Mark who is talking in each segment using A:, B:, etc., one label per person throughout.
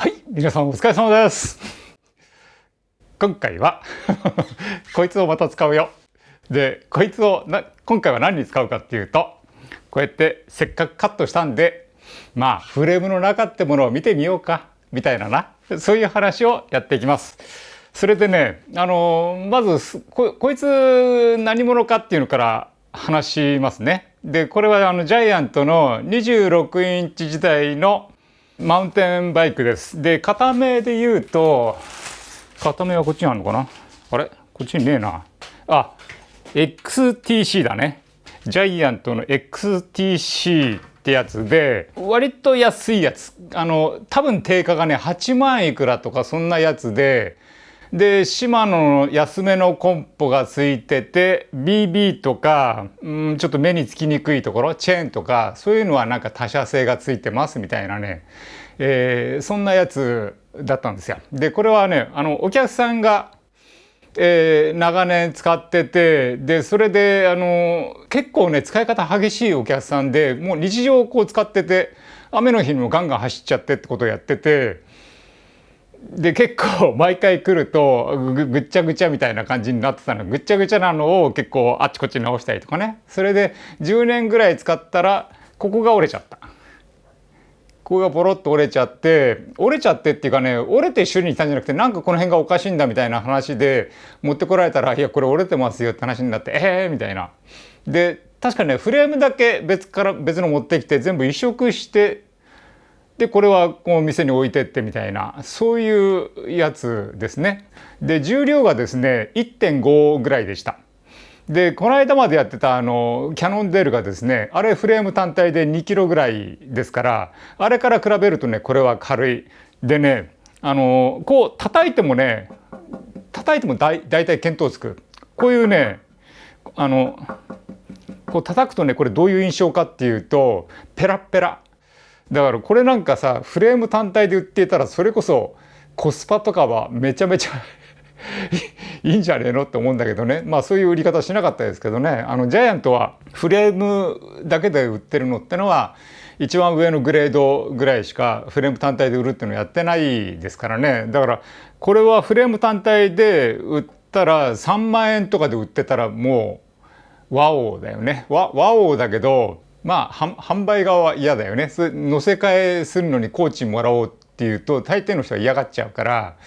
A: はい、皆さんお疲れ様です。今回はこいつをまた使うよ。で、こいつを今回は何に使うかっていうと、こうやってせっかくカットしたんで、まあフレームの中ってものを見てみようかみたいなそういう話をやっていきます。それでね、まずこいつ何者かっていうのから話しますね。で、これはジャイアントの26インチ時代のマウンテンバイクです。で、片目で言うと、片目はこっちにあるのかな？あれ？こっちにねえな。あ、XTC だね。ジャイアントの XTC ってやつで、割と安いやつ。多分定価がね、8万いくらとかそんなやつで、シマノの安めのコンポがついてて BB とか、ちょっと目につきにくいところチェーンとかそういうのはなんか他社製がついてますみたいなね、そんなやつだったんですよ。でこれはねお客さんが、長年使っててでそれで結構ね使い方激しいお客さんでもう日常こう使ってて雨の日にもガンガン走っちゃってってことをやってて。で結構毎回来るとぐっちゃぐちゃみたいな感じになってたのぐっちゃぐちゃなのを結構あっちこっち直したりとかねそれで10年ぐらい使ったらここが折れちゃったここがボロッと折れちゃってっていうかね折れて修理に来たんじゃなくてなんかこの辺がおかしいんだみたいな話で持ってこられたらいやこれ折れてますよって話になってみたいなで確かねフレームだけ別の持ってきて全部移植してでこれはこう店に置いてってみたいなそういうやつですね。で重量がですね 1.5 ぐらいでした。でこの間までやってたキャノンデールがですねあれフレーム単体で2キロぐらいですからあれから比べるとねこれは軽い。でねこう叩いてもだいたい見当つく。こういうねこう叩くとねこれどういう印象かっていうとペラッペラ。だからこれなんかさフレーム単体で売っていたらそれこそコスパとかはめちゃめちゃいいんじゃねえのって思うんだけどねまあそういう売り方しなかったですけどねジャイアントはフレームだけで売ってるのってのは一番上のグレードぐらいしかフレーム単体で売るっていうのやってないですからねだからこれはフレーム単体で売ったら3万円とかで売ってたらもうワオだよねワオだけどまあ販売側は嫌だよね乗せ替えするのに工賃もらおうっていうと大抵の人は嫌がっちゃうから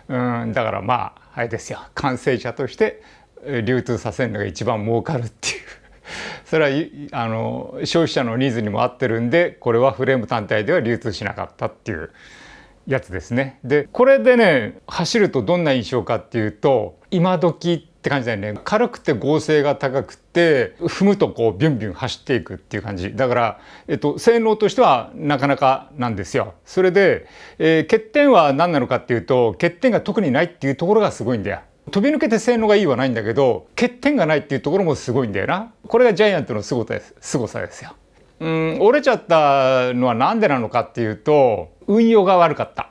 A: だからまああれですよ完成車として流通させるのが一番儲かるっていうそれは消費者のニーズにも合ってるんでこれはフレーム単体では流通しなかったっていうやつですね。でこれでね走るとどんな印象かっていうと今時って感じだよね。軽くて剛性が高くて踏むとこうビュンビュン走っていくっていう感じだから、性能としてはなかなかなんですよ。それで、欠点は何なのかっていうと欠点が特にないっていうところがすごいんだよ。飛び抜けて性能がいいはないんだけど欠点がないっていうところもすごいんだよな。これがジャイアントのすごさですよ。折れちゃったのはなんでなのかっていうと運用が悪かった。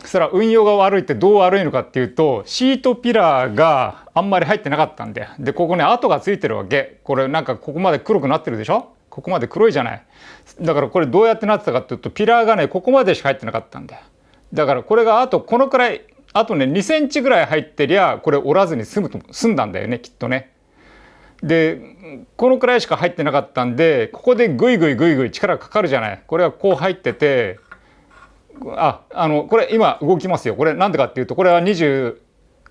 A: それは運用が悪いってどう悪いのかっていうとシートピラーがあんまり入ってなかったんでここね跡がついてるわけ。これなんかここまで黒くなってるでしょ。ここまで黒いじゃない。だからこれどうやってなってたかっていうとピラーがねここまでしか入ってなかったんだよ。だからこれがあとこのくらいあとね2センチぐらい入ってりゃこれ折らずに済んだんだよねきっとね。でこのくらいしか入ってなかったんでここでグイグイ力かかるじゃない。これはこう入っててこれ今動きますよ。これなんでかっていうとこれはこ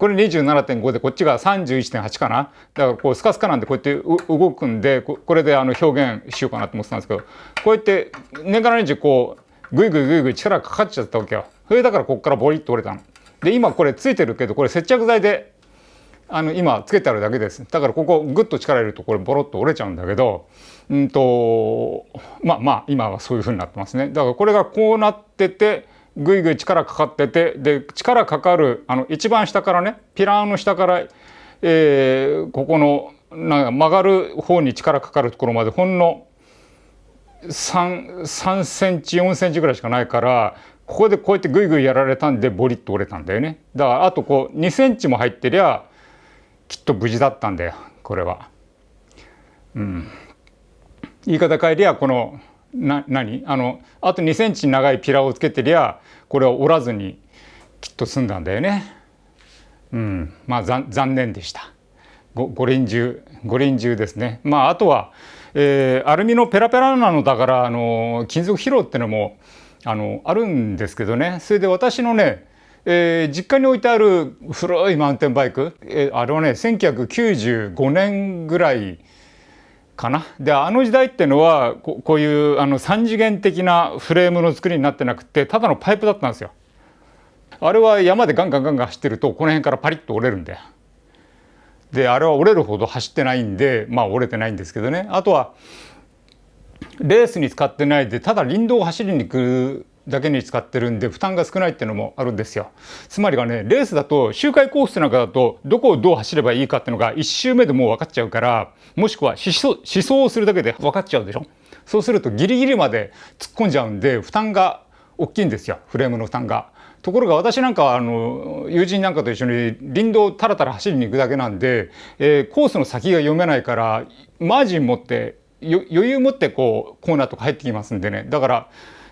A: れ 27.5 でこっちが 31.8 かな。だからこうスカスカなんでこうやって動くんでこれで表現しようかなと思ってたんですけどこうやって年がら年中こうグイグイ力かかっちゃったわけよ。それだからここからボリッと折れたの。で今これついてるけどこれ接着剤で今つけてあるだけです。だからここグッと力入れるとこれボロッと折れちゃうんだけどまあ今はそういう風になってますね。だからこれがこうなっててぐいぐい力かかっててで力かかる一番下からねピラーの下から、ここのなんか曲がる方に力かかるところまでほんの3センチ4センチぐらいしかないからここでこうやってグイグイやられたんでボリッと折れたんだよね。だからあとこう2センチも入ってりゃきっと無事だったんだよこれは。言い方変えりゃこの何あと2センチ長いピラをつけてりゃこれは折らずにきっと済んだんだよね。まあ残念でした。五輪中ですね。まああとは、アルミのペラペラなのだから金属疲労ってのもあるんですけどね。それで私のね、実家に置いてある古いマウンテンバイク、あれはね1995年ぐらいかな。で時代ってのはこういう3次元的なフレームの作りになってなくてただのパイプだったんですよ。あれは山でガンガン走ってるとこの辺からパリッと折れるんだよ。であれは折れるほど走ってないんでまあ折れてないんですけどね。あとはレースに使ってないでただ林道を走りに行くだけに使ってるんで負担が少ないっていうのもあるんですよ。つまりがねレースだと周回コースなんかだとどこをどう走ればいいかっていうのが1周目でもう分かっちゃうから、もしくは思想をするだけで分かっちゃうでしょ。そうするとギリギリまで突っ込んじゃうんで負担が大きいんですよ、フレームの負担が。ところが私なんかは友人なんかと一緒に林道をタラタラ走りに行くだけなんで、コースの先が読めないからマージン持って余裕持ってこうコーナーとか入ってきますんでね。だから、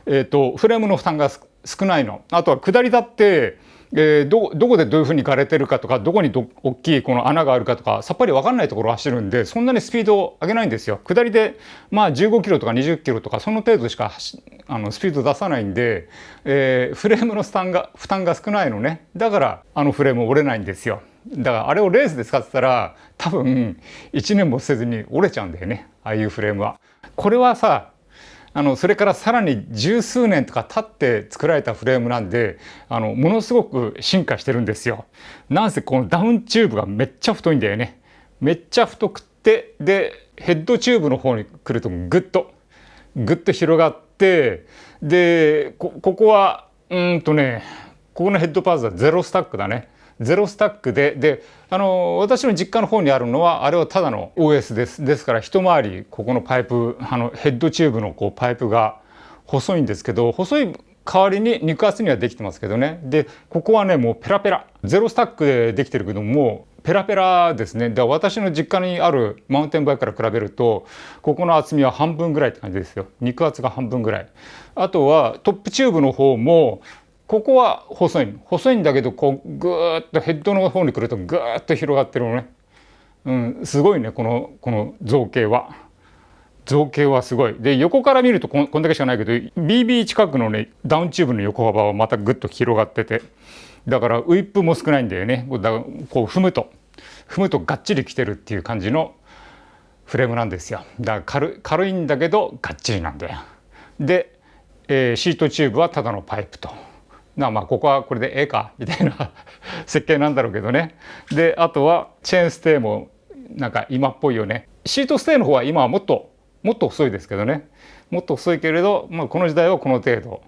A: フレームの負担が少ないの。あとは下りだって、どこでどういうふうに枯れてるかとかどこに大きいこの穴があるかとかさっぱり分かんないところを走るんでそんなにスピードを上げないんですよ。下りでまあ15キロとか20キロとかその程度しかスピード出さないんで、フレームの負担が少ないのね。だからフレーム折れないんですよ。だからあれをレースで使ってたら多分1年もせずに折れちゃうんだよね、ああいうフレームは。これはさそれからさらに十数年とか経って作られたフレームなんでものすごく進化してるんですよ。なんせこのダウンチューブがめっちゃ太いんだよね。めっちゃ太くってでヘッドチューブの方に来るとグッと広がってでここはここのヘッドパーツはゼロスタックだね。ゼロスタックで私の実家の方にあるのはあれはただの OS です。ですから一回りここのパイプヘッドチューブのこうパイプが細いんですけど、細い代わりに肉厚にはできてますけどね。でここはねもうペラペラゼロスタックでできてるけどもペラペラですね。で私の実家にあるマウンテンバイクから比べるとここの厚みは半分ぐらいって感じですよ。肉厚が半分ぐらい。あとはトップチューブの方もここは細いんだけどこうグーッとヘッドの方に来るとグーッと広がってるのね。すごいねこの造形はすごい。で横から見るとこんだけしかないけど BB 近くのねダウンチューブの横幅はまたグッと広がっててだからウィップも少ないんだよね。こう踏むとがっちりきてるっていう感じのフレームなんですよ。だから軽いんだけどがっちりなんだよ。で、シートチューブはただのパイプと。まあここはこれでええかみたいな設計なんだろうけどね。であとはチェーンステーもなんか今っぽいよね。シートステーの方は今はもっと細いですけどね。もっと細いけれど、この時代はこの程度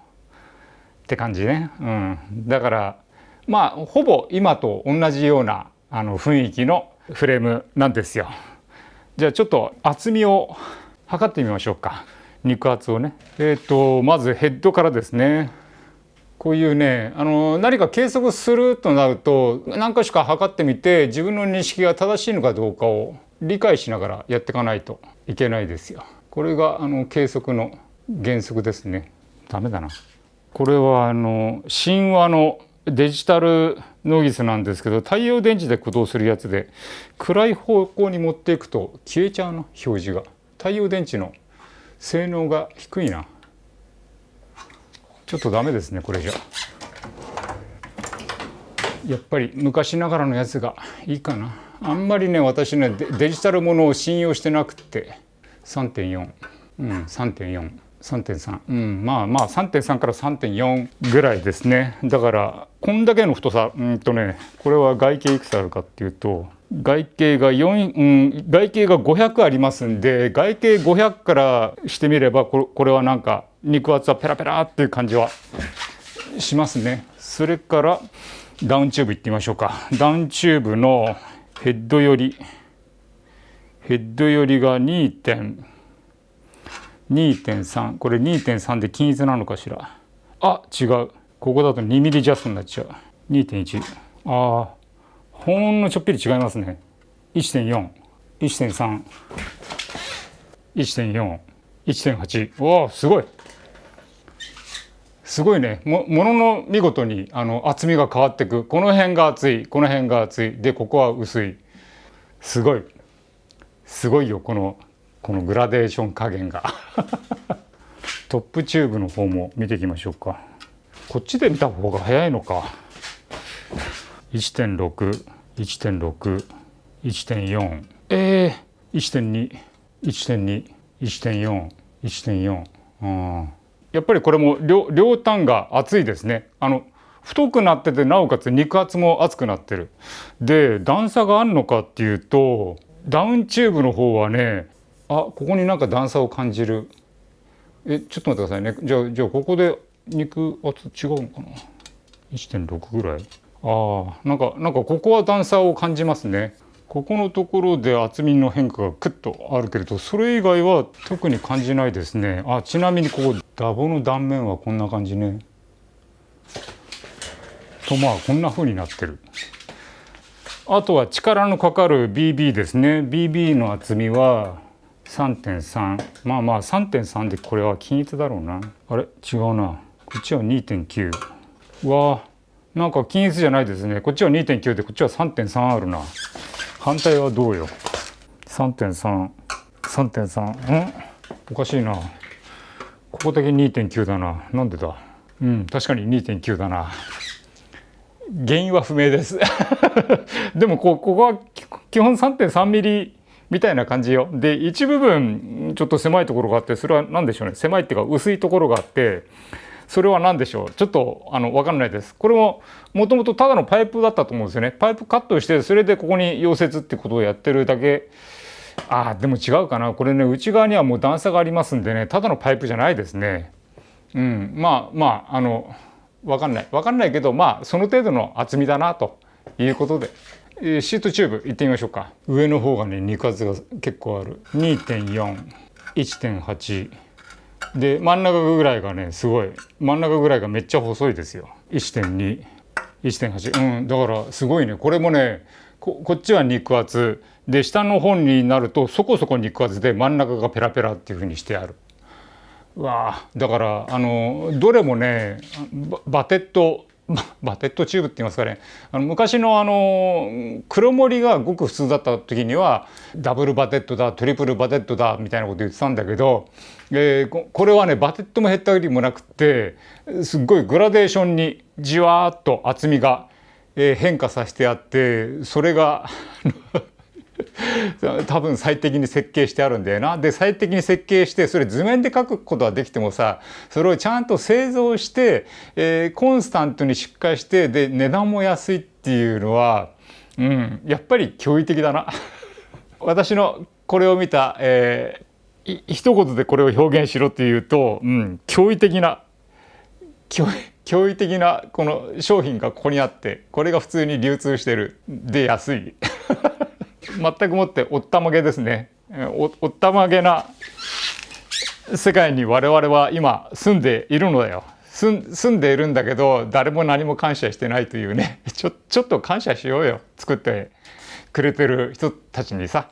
A: って感じね。だからまあほぼ今と同じような雰囲気のフレームなんですよ。じゃあちょっと厚みを測ってみましょうか。肉厚をね。まずヘッドからですね。こういうね何か計測するとなると何か所か測ってみて自分の認識が正しいのかどうかを理解しながらやっていかないといけないですよ。これが計測の原則ですね。ダメだな。これは神話のデジタルノギスなんですけど太陽電池で駆動するやつで暗い方向に持っていくと消えちゃうの表示が。太陽電池の性能が低いな。ちょっとダメですねこれじゃ。やっぱり昔ながらのやつがいいかな。あんまりね私ねデジタルものを信用してなくって3.4、3.3、まあ3.3から3.4ぐらいですね。だからこんだけの太さこれは外径いくつあるかっていうと外径が500ありますんで外径500からしてみればこれはなんか肉厚はペラペラっていう感じはしますね。それからダウンチューブいってみましょうか。ダウンチューブのヘッド寄りが2.3 これ 2.3 で均一なのかしら。あ違う、ここだと2ミリジャストになっちゃう。 2.1 ほんのちょっぴり違いますね。 1.4 1.3 1.4 1.8。わあ、すごい。すごいね。ものの見事に厚みが変わっていく。この辺が厚い、この辺が厚い。で、ここは薄い。すごい。すごいよ、このグラデーション加減が。トップチューブの方も見ていきましょうか。こっちで見た方が早いのか。1.6、1.6、1.4、1.2、1.2、1.4、1.4。やっぱりこれも両端が厚いですね。太くなってて、なおかつ肉厚も厚くなってる。で、段差があるのかっていうと、ダウンチューブの方はね、ここになんか段差を感じる。ちょっと待ってくださいね。じゃあここで肉厚違うのかな。1.6 ぐらい。なんかここは段差を感じますね。ここのところで厚みの変化がクッとあるけれど、それ以外は特に感じないですね。ちなみにここダボの断面はこんな感じね。とこんな風になってる。あとは力のかかる BB ですね。BB の厚みは 3.3。3.3 でこれは均一だろうな。あれ違うな。こっちは 2.9。なんか均一じゃないですね。こっちは 2.9 でこっちは 3.3 あるな。反対はどうよ。 3.3、 3.3。おかしいな。ここだけ 2.9 だな。なんでだ。確かに 2.9 だな。原因は不明です。でもここは基本 3.3 ミリみたいな感じよ。で、一部分ちょっと狭いところがあって、それは何でしょうね。狭いっていうか薄いところがあって、それは何でしょう。ちょっと分かんないです。これももともとただのパイプだったと思うんですよね。パイプカットして、それでここに溶接ってことをやってるだけ。でも違うかな。これね、内側にはもう段差がありますんでね、ただのパイプじゃないですね。分かんないけど、その程度の厚みだなということで、シートチューブ行ってみましょうか。上の方がね、肉厚が結構ある。 2.4、 1.8 で、真ん中ぐらいがね、すごい真ん中ぐらいがめっちゃ細いですよ。 1.2、 1.8。だからすごいね。これもね、こっちは肉厚で、下の方になるとそこそこ肉厚で、真ん中がペラペラっていう風にしてある。だからどれもね、バテットチューブって言いますかね。昔の黒森がごく普通だった時には、ダブルバテットだ、トリプルバテットだみたいなこと言ってたんだけど、これはね、バテットも減ったりもなくて、すっごいグラデーションにじわーっと厚みが変化させてあって、それが多分最適に設計してあるんだよな。で、最適に設計して、それ図面で描くことはできてもさ、それをちゃんと製造して、コンスタントに出荷して、で値段も安いっていうのは、やっぱり驚異的だな。私のこれを見た、一言でこれを表現しろっていうと、驚異的なこの商品がここにあって、これが普通に流通してる。で、安い。全くもっておったまげですね。おったまげな世界に我々は今住んでいるのだよ。住んでいるんだけど、誰も何も感謝してないというね。ちょっと感謝しようよ。作ってくれてる人たちにさ。